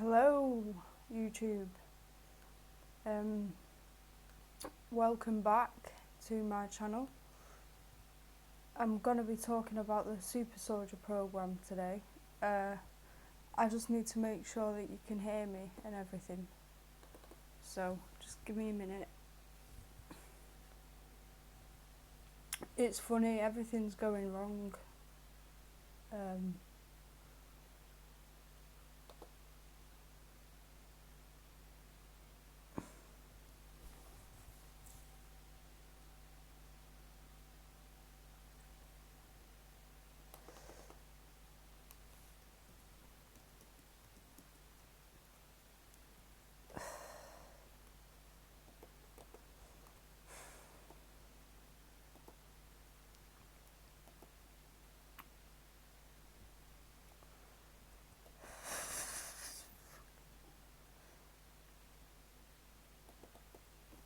Hello, YouTube. Welcome back to my channel. I'm going to be talking about the supersoldier program today. I just need to make sure that you can hear me and everything. So, just give me a minute. It's funny, everything's going wrong.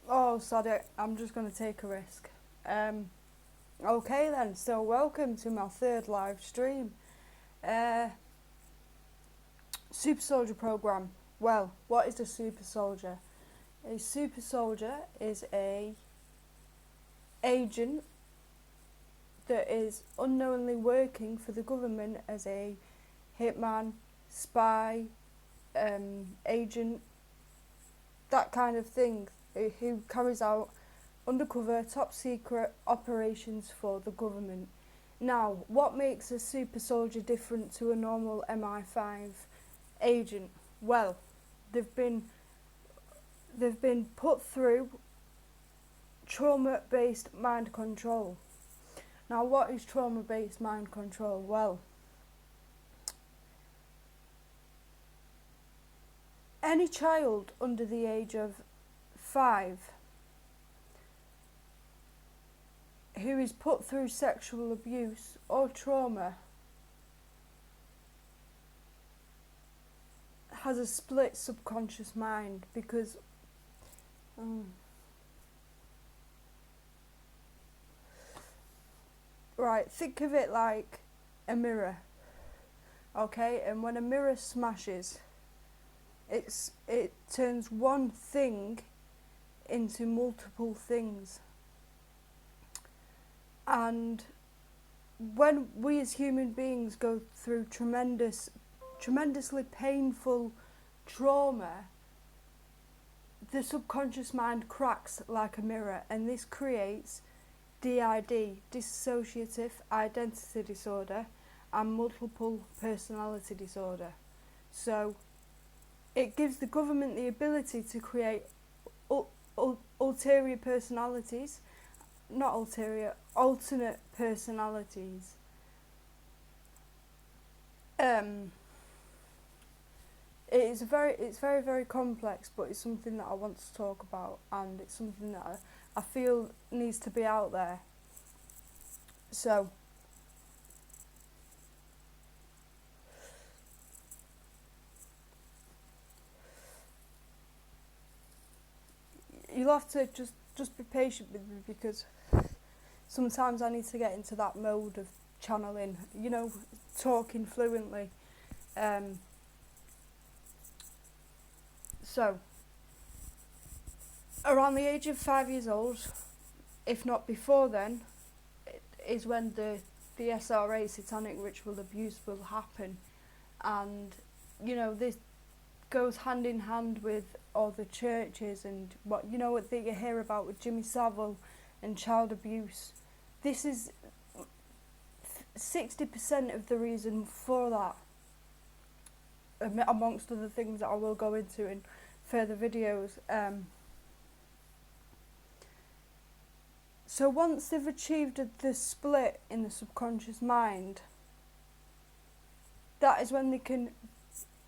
Oh, sorry, I'm just going to take a risk. Okay then, so welcome to my third live stream. Super soldier program. Well, what is a super soldier? A super soldier is a agent that is unknowingly working for the government as a hitman, spy, agent, that kind of thing, who carries out undercover, top secret operations for the government. Now, what makes a super soldier different to a normal MI5 agent? Well, they've been put through trauma-based mind control. Now, what is trauma-based mind control? Well, any child under the age of 5 who is put through sexual abuse or trauma has a split subconscious mind because right, think of it like a mirror, okay? And when a mirror smashes, it turns one thing into multiple things. And when we as human beings go through tremendously painful trauma, the subconscious mind cracks like a mirror, and this creates DID, dissociative identity disorder, and multiple personality disorder. So it gives the government the ability to create alternate personalities. It's very complex, but it's something that I want to talk about, and it's something that I feel needs to be out there. So you'll have to just be patient with me, because sometimes I need to get into that mode of channeling, talking fluently. So, around the age of 5 years old, if not before then, is when the SRA, satanic ritual abuse, will happen. And, this goes hand in hand with all the churches and what that you hear about with Jimmy Savile and child abuse. This is 60% of the reason for that, amongst other things that I will go into in further videos. So once they've achieved the split in the subconscious mind, that is when they can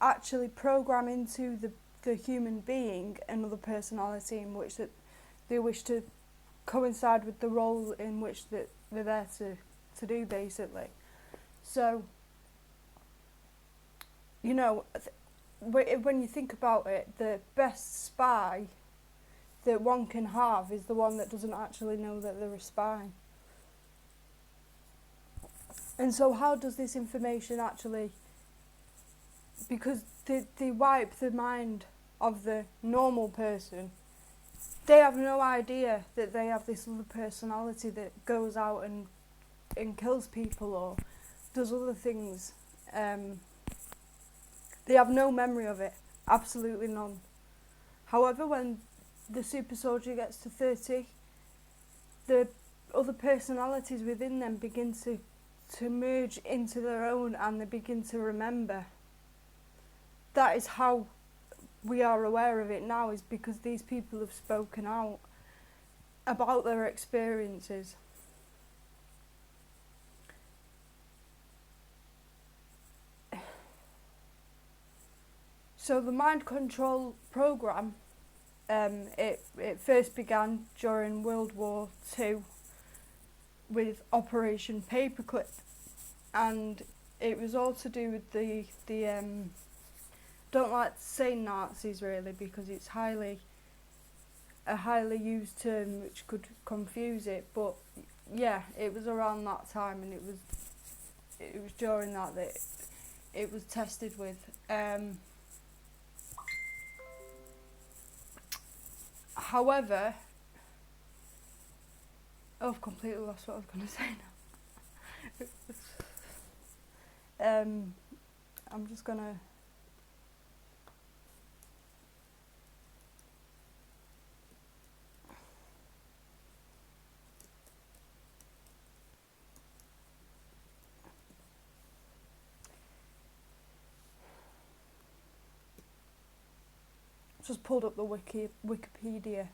actually program into the human being another personality in which that they wish to coincide with the role in which that they're there to do, basically. So, when you think about it, the best spy that one can have is the one that doesn't actually know that they're a spy. And so how does this information actually because they wipe the mind of the normal person. They have no idea that they have this other personality that goes out and kills people or does other things. They have no memory of it, absolutely none. However, when the super soldier gets to 30, the other personalities within them begin to merge into their own, and they begin to remember. That is how we are aware of it now, is because these people have spoken out about their experiences. So the mind control program, it first began during World War II with Operation Paperclip, and it was all to do with the don't like to say Nazis really, because it's a highly used term which could confuse it, but yeah, it was around that time, and it was during that it was tested with. However, I've completely lost what I was going to say now. I'm just going to... just pulled up the Wikipedia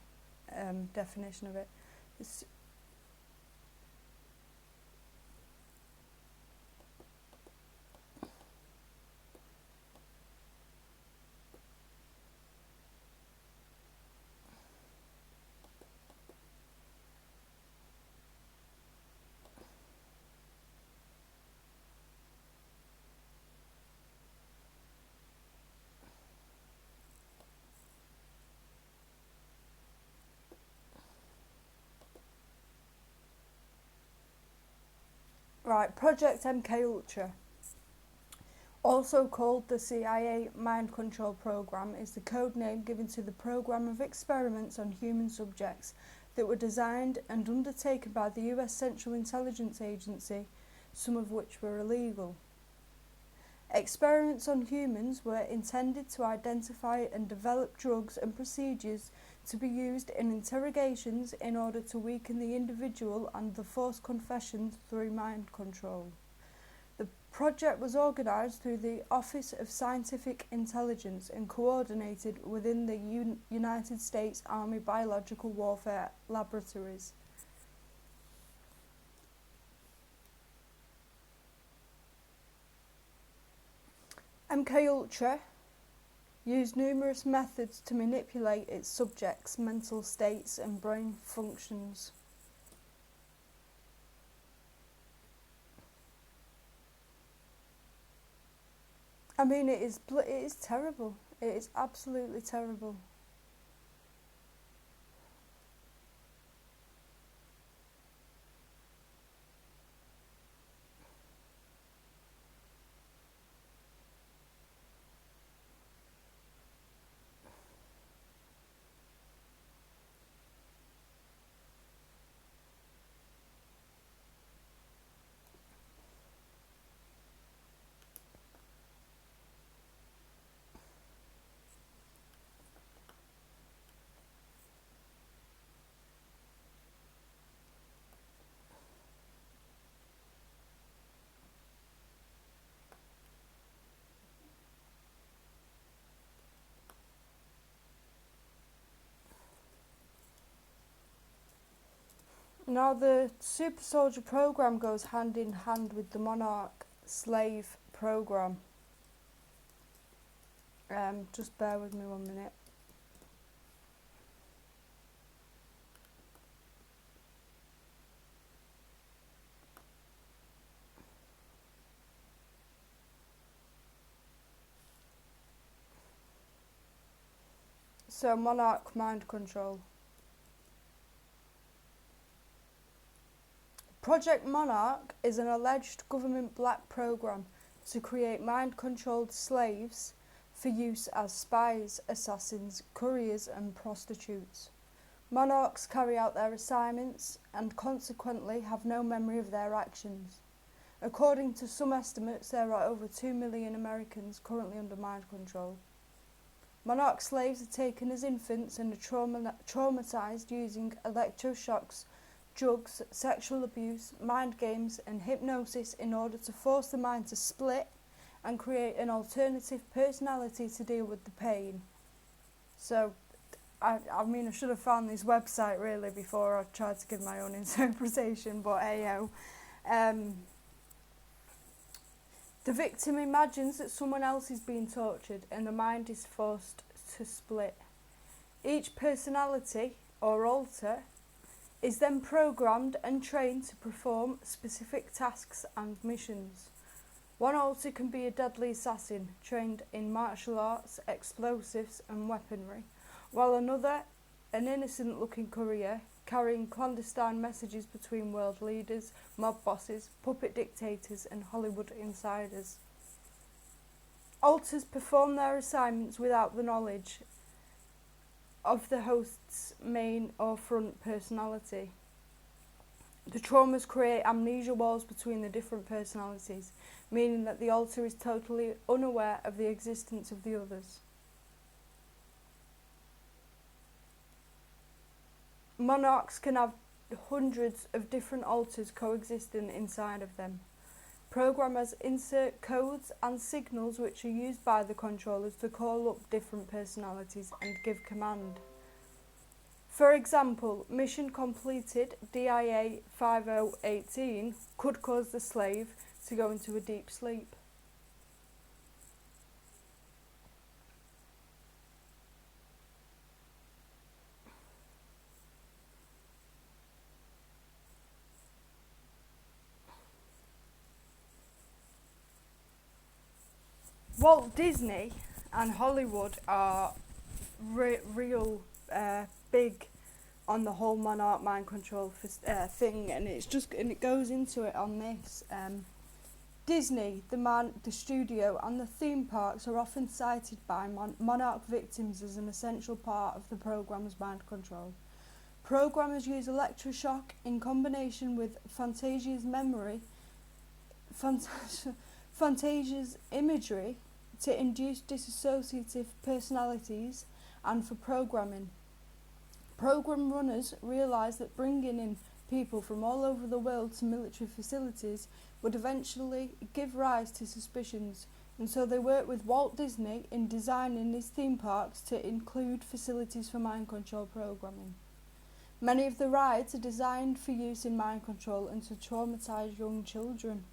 definition of it. It's right, Project MK Ultra, also called the CIA Mind Control Program, is the code name given to the program of experiments on human subjects that were designed and undertaken by the US Central Intelligence Agency, some of which were illegal. Experiments on humans were intended to identify and develop drugs and procedures to be used in interrogations in order to weaken the individual and the forced confessions through mind control. The project was organised through the Office of Scientific Intelligence and coordinated within the United States Army Biological Warfare Laboratories. MK Ultra used numerous methods to manipulate its subjects' mental states and brain functions. I mean, it is terrible. It is absolutely terrible. Now, the super soldier program goes hand in hand with the monarch slave program. Just bear with me 1 minute. So, monarch mind control. Project Monarch is an alleged government black program to create mind-controlled slaves for use as spies, assassins, couriers and prostitutes. Monarchs carry out their assignments and consequently have no memory of their actions. According to some estimates, there are over 2 million Americans currently under mind control. Monarch slaves are taken as infants and are traumatized using electroshocks, drugs, sexual abuse, mind games and hypnosis in order to force the mind to split and create an alternative personality to deal with the pain. So, I should have found this website really before I tried to give my own interpretation, but hey-ho. The victim imagines that someone else is being tortured and the mind is forced to split. Each personality, or alter, is then programmed and trained to perform specific tasks and missions. One alter can be a deadly assassin, trained in martial arts, explosives and weaponry, while another, an innocent-looking courier, carrying clandestine messages between world leaders, mob bosses, puppet dictators and Hollywood insiders. Alters perform their assignments without the knowledge of the host's main or front personality. The traumas create amnesia walls between the different personalities, meaning that the alter is totally unaware of the existence of the others. Monarchs can have hundreds of different alters coexisting inside of them. Programmers insert codes and signals which are used by the controllers to call up different personalities and give command. For example, mission completed DIA 5018 could cause the slave to go into a deep sleep. Walt Disney and Hollywood are real big on the whole monarch mind control thing, and it goes into it on this. Disney, the studio, and the theme parks are often cited by monarch victims as an essential part of the program's mind control. Programmers use electroshock in combination with Fantasia's imagery to induce dissociative personalities and for programming. Program runners realised that bringing in people from all over the world to military facilities would eventually give rise to suspicions, and so they worked with Walt Disney in designing his theme parks to include facilities for mind control programming. Many of the rides are designed for use in mind control and to traumatise young children.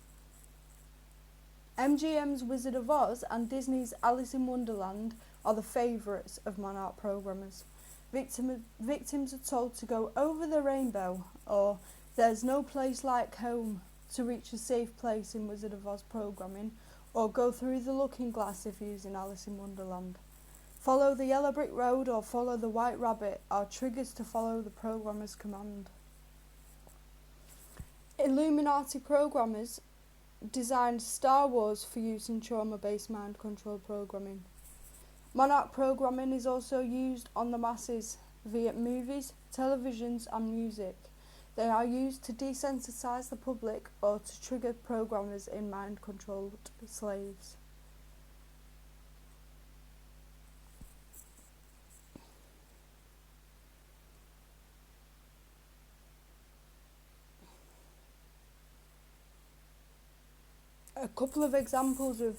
MGM's Wizard of Oz and Disney's Alice in Wonderland are the favourites of monarch programmers. Victims are told to go over the rainbow or there's no place like home to reach a safe place in Wizard of Oz programming, or go through the looking glass if using Alice in Wonderland. Follow the yellow brick road or follow the white rabbit are triggers to follow the programmer's command. Illuminati programmers designed Star Wars for use in trauma-based mind control programming. Monarch programming is also used on the masses via movies, televisions and music. They are used to desensitize the public or to trigger programmers in mind-controlled slaves. A couple of examples of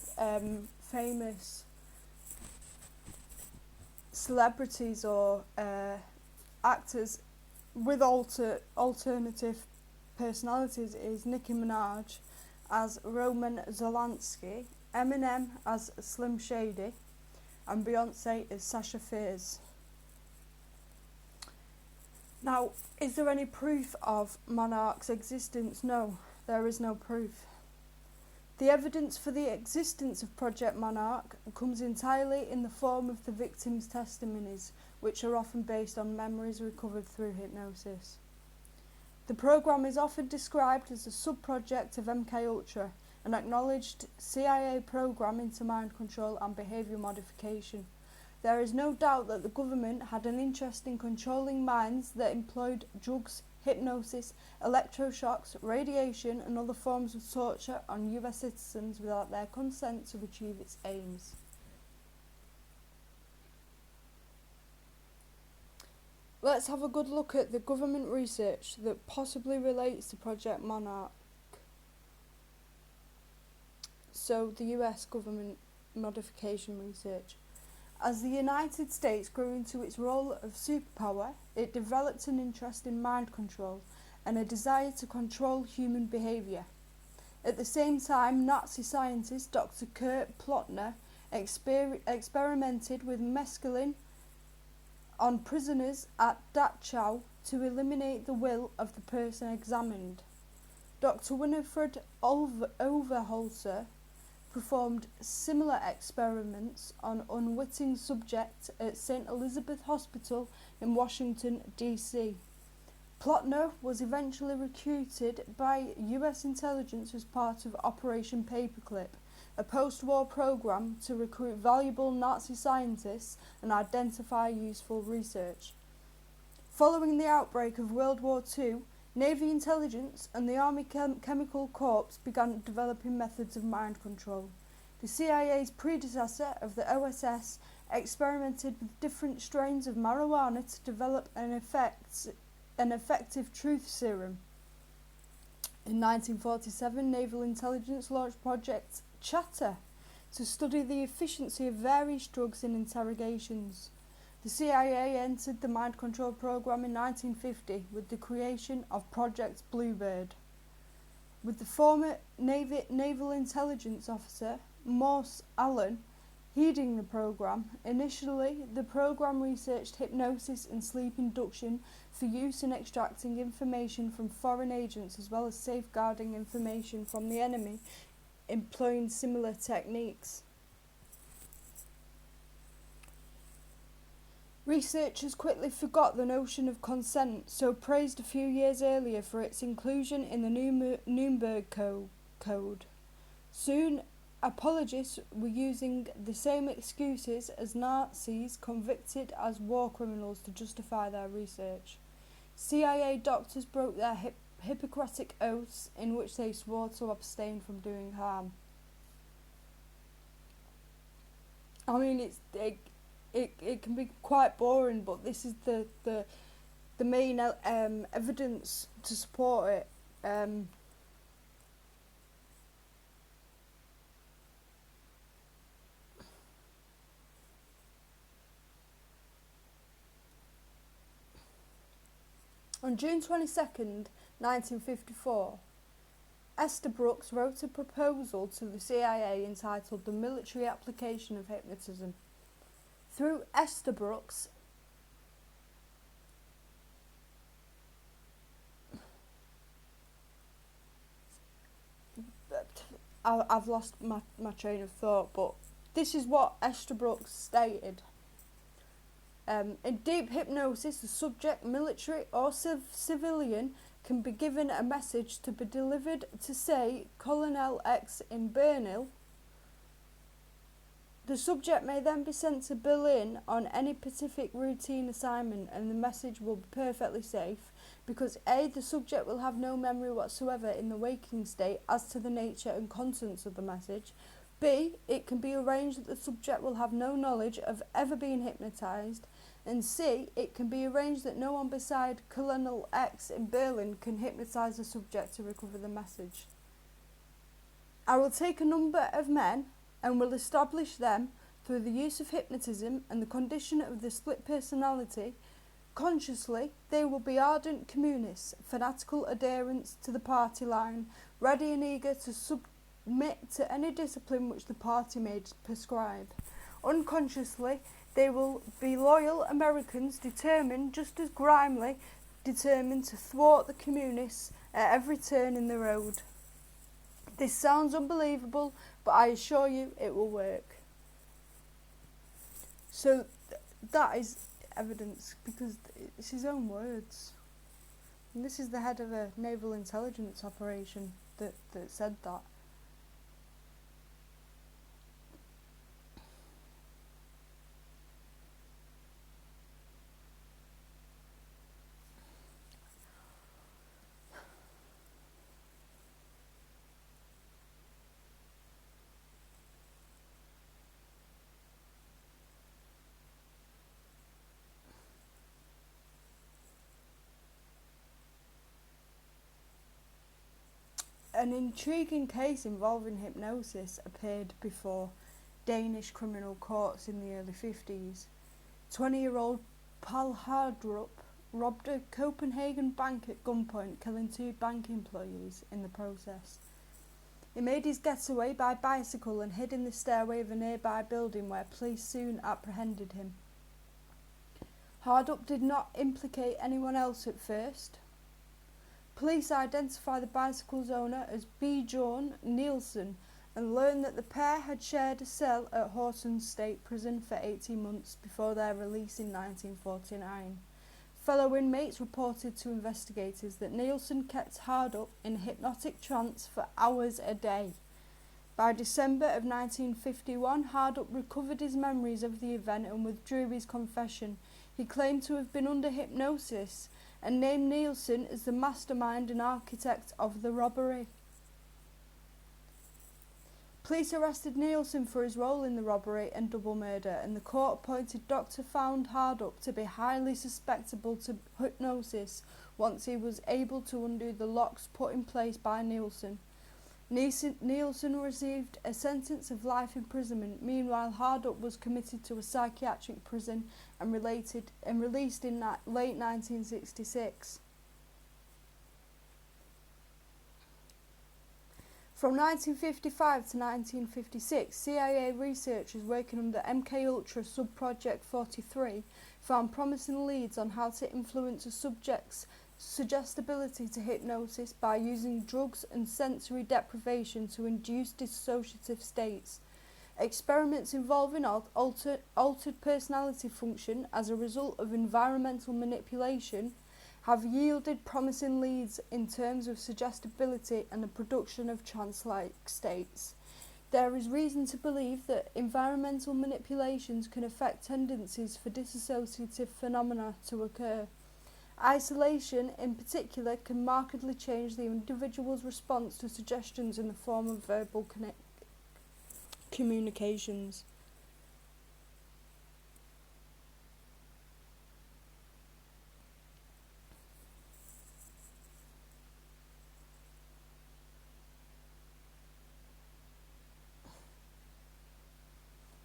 famous celebrities or actors with alternative personalities is Nicki Minaj as Roman Zolanski, Eminem as Slim Shady, and Beyonce as Sasha Fierce. Now, is there any proof of monarch's existence? No, there is no proof. The evidence for the existence of Project Monarch comes entirely in the form of the victims' testimonies, which are often based on memories recovered through hypnosis. The program is often described as a sub-project of MKUltra, an acknowledged CIA program into mind control and behaviour modification. There is no doubt that the government had an interest in controlling minds that employed drugs, hypnosis, electroshocks, radiation and other forms of torture on US citizens without their consent to achieve its aims. Let's have a good look at the government research that possibly relates to Project Monarch. So, the US government modification research. As the United States grew into its role of superpower, it developed an interest in mind control and a desire to control human behaviour. At the same time, Nazi scientist Dr. Kurt Plotner experimented with mescaline on prisoners at Dachau to eliminate the will of the person examined. Dr. Winifred Overholser performed similar experiments on unwitting subjects at St. Elizabeth Hospital in Washington, D.C. Plotner was eventually recruited by US intelligence as part of Operation Paperclip, a post-war program to recruit valuable Nazi scientists and identify useful research. Following the outbreak of World War II, Navy intelligence and the Army Chemical Corps began developing methods of mind control. The CIA's predecessor of the OSS experimented with different strains of marijuana to develop an effective truth serum. In 1947, Naval Intelligence launched Project Chatter to study the efficiency of various drugs in interrogations. The CIA entered the mind control program in 1950 with the creation of Project Bluebird. With the former Naval Intelligence officer, Morse Allen, heading the program, initially the program researched hypnosis and sleep induction for use in extracting information from foreign agents as well as safeguarding information from the enemy, employing similar techniques. Researchers quickly forgot the notion of consent, so praised a few years earlier for its inclusion in the Nuremberg Code. Soon, apologists were using the same excuses as Nazis convicted as war criminals to justify their research. CIA doctors broke their Hippocratic oaths in which they swore to abstain from doing harm. I mean, it can be quite boring, but this is the main evidence to support it. On June 22nd, 1954, Esther Brooks wrote a proposal to the CIA entitled The Military Application of Hypnotism. Through Esther Brooks, I've lost my train of thought, but this is what Esther Brooks stated. In deep hypnosis, the subject, military or civilian, can be given a message to be delivered to, say, Colonel X in Bernal. The subject may then be sent to Berlin on any specific routine assignment, and the message will be perfectly safe because A, the subject will have no memory whatsoever in the waking state as to the nature and contents of the message. B, it can be arranged that the subject will have no knowledge of ever being hypnotised. And C, it can be arranged that no one beside Colonel X in Berlin can hypnotise the subject to recover the message. I will take a number of men and will establish them through the use of hypnotism and the condition of the split personality. Consciously, they will be ardent communists, fanatical adherents to the party line, ready and eager to submit to any discipline which the party may prescribe. Unconsciously, they will be loyal Americans determined, just as grimly determined, to thwart the communists at every turn in the road. This sounds unbelievable, but I assure you it will work. So that is evidence, because it's his own words. And this is the head of a naval intelligence operation that said that. An intriguing case involving hypnosis appeared before Danish criminal courts in the early 50s. 20-year-old Paul Hardrup robbed a Copenhagen bank at gunpoint, killing 2 bank employees in the process. He made his getaway by bicycle and hid in the stairway of a nearby building where police soon apprehended him. Hardrup did not implicate anyone else at first. Police identified the bicycle's owner as Bjorn Nielsen and learned that the pair had shared a cell at Horten State Prison for 18 months before their release in 1949. Fellow inmates reported to investigators that Nielsen kept Hardrup in a hypnotic trance for hours a day. By December of 1951, Hardrup recovered his memories of the event and withdrew his confession. He claimed to have been under hypnosis and named Nielsen as the mastermind and architect of the robbery. Police arrested Nielsen for his role in the robbery and double murder, and the court-appointed doctor found Hardrup to be highly susceptible to hypnosis once he was able to undo the locks put in place by Nielsen. Nielsen received a sentence of life imprisonment. Meanwhile, Hardrup was committed to a psychiatric prison and released in late 1966. From 1955 to 1956, CIA researchers working under MKUltra Subproject 43 found promising leads on how to influence a subject's suggestibility to hypnosis by using drugs and sensory deprivation to induce dissociative states. Experiments involving altered personality function as a result of environmental manipulation have yielded promising leads in terms of suggestibility and the production of trance-like states. There is reason to believe that environmental manipulations can affect tendencies for dissociative phenomena to occur. Isolation, in particular, can markedly change the individual's response to suggestions in the form of verbal communications.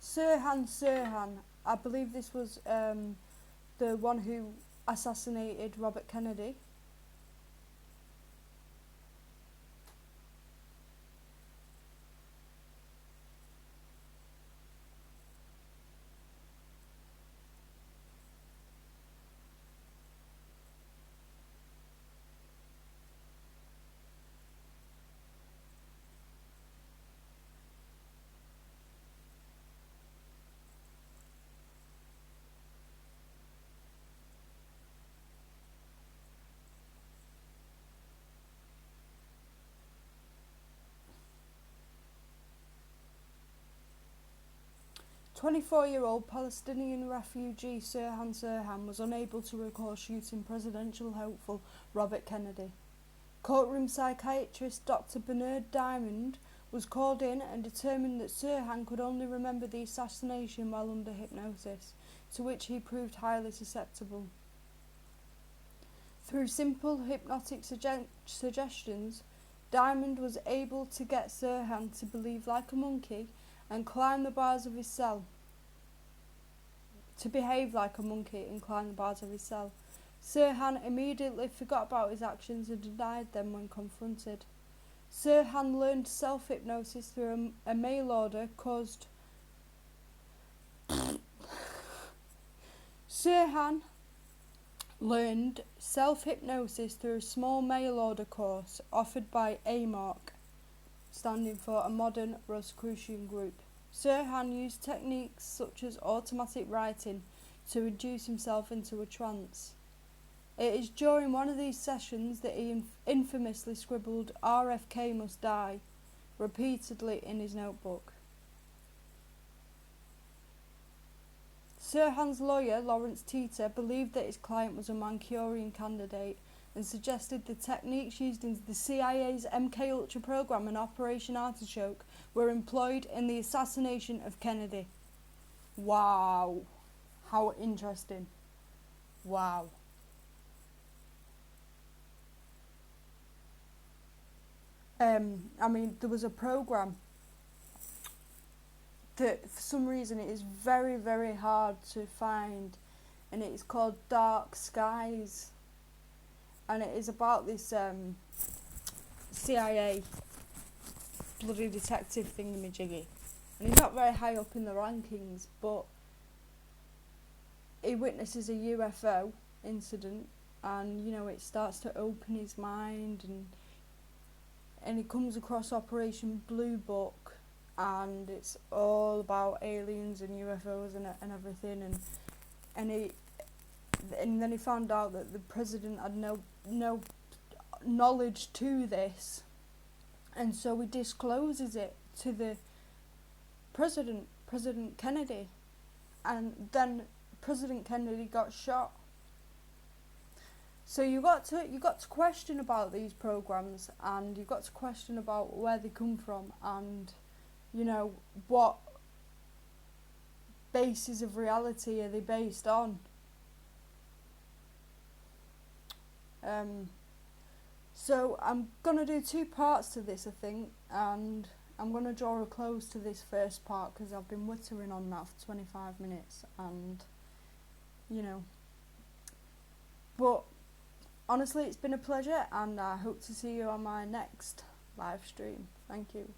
Sirhan, I believe this was the one who assassinated Robert Kennedy. "24-year-old Palestinian refugee Sirhan was unable to recall shooting presidential hopeful Robert Kennedy. Courtroom psychiatrist Dr. Bernard Diamond was called in and determined that Sirhan could only remember the assassination while under hypnosis, to which he proved highly susceptible. Through simple hypnotic suggestions, Diamond was able to get Sirhan to behave like a monkey and climb the bars of his cell. Sirhan immediately forgot about his actions and denied them when confronted. Sirhan learned self-hypnosis through a mail order caused. Sirhan learned self-hypnosis through a small mail order course offered by AMARC, standing for a Modern Rosicrucian Group. Sirhan used techniques such as automatic writing to induce himself into a trance. It is during one of these sessions that he infamously scribbled "RFK must die" repeatedly in his notebook. Sirhan's lawyer, Lawrence Teeter, believed that his client was a Manchurian candidate and suggested the techniques used in the CIA's MKUltra program and Operation Artichoke were employed in the assassination of Kennedy. Wow. How interesting. Wow. I mean, there was a program that for some reason it is very, very hard to find, and it is called Dark Skies, and it is about this CIA bloody detective thingamajiggy, and he's not very high up in the rankings, but he witnesses a UFO incident, and you know, it starts to open his mind, and he comes across Operation Blue Book, and it's all about aliens and UFOs and everything, and then he found out that the president had no knowledge to this, and so he discloses it to the President Kennedy, and then President Kennedy got shot. So you got to question about these programs, and you've got to question about where they come from, and you know, what basis of reality are they based on. So I'm gonna do 2 parts to this, I think, and I'm gonna draw a close to this first part because I've been wittering on that for 25 minutes, and you know, but honestly, it's been a pleasure, and I hope to see you on my next live stream. Thank you.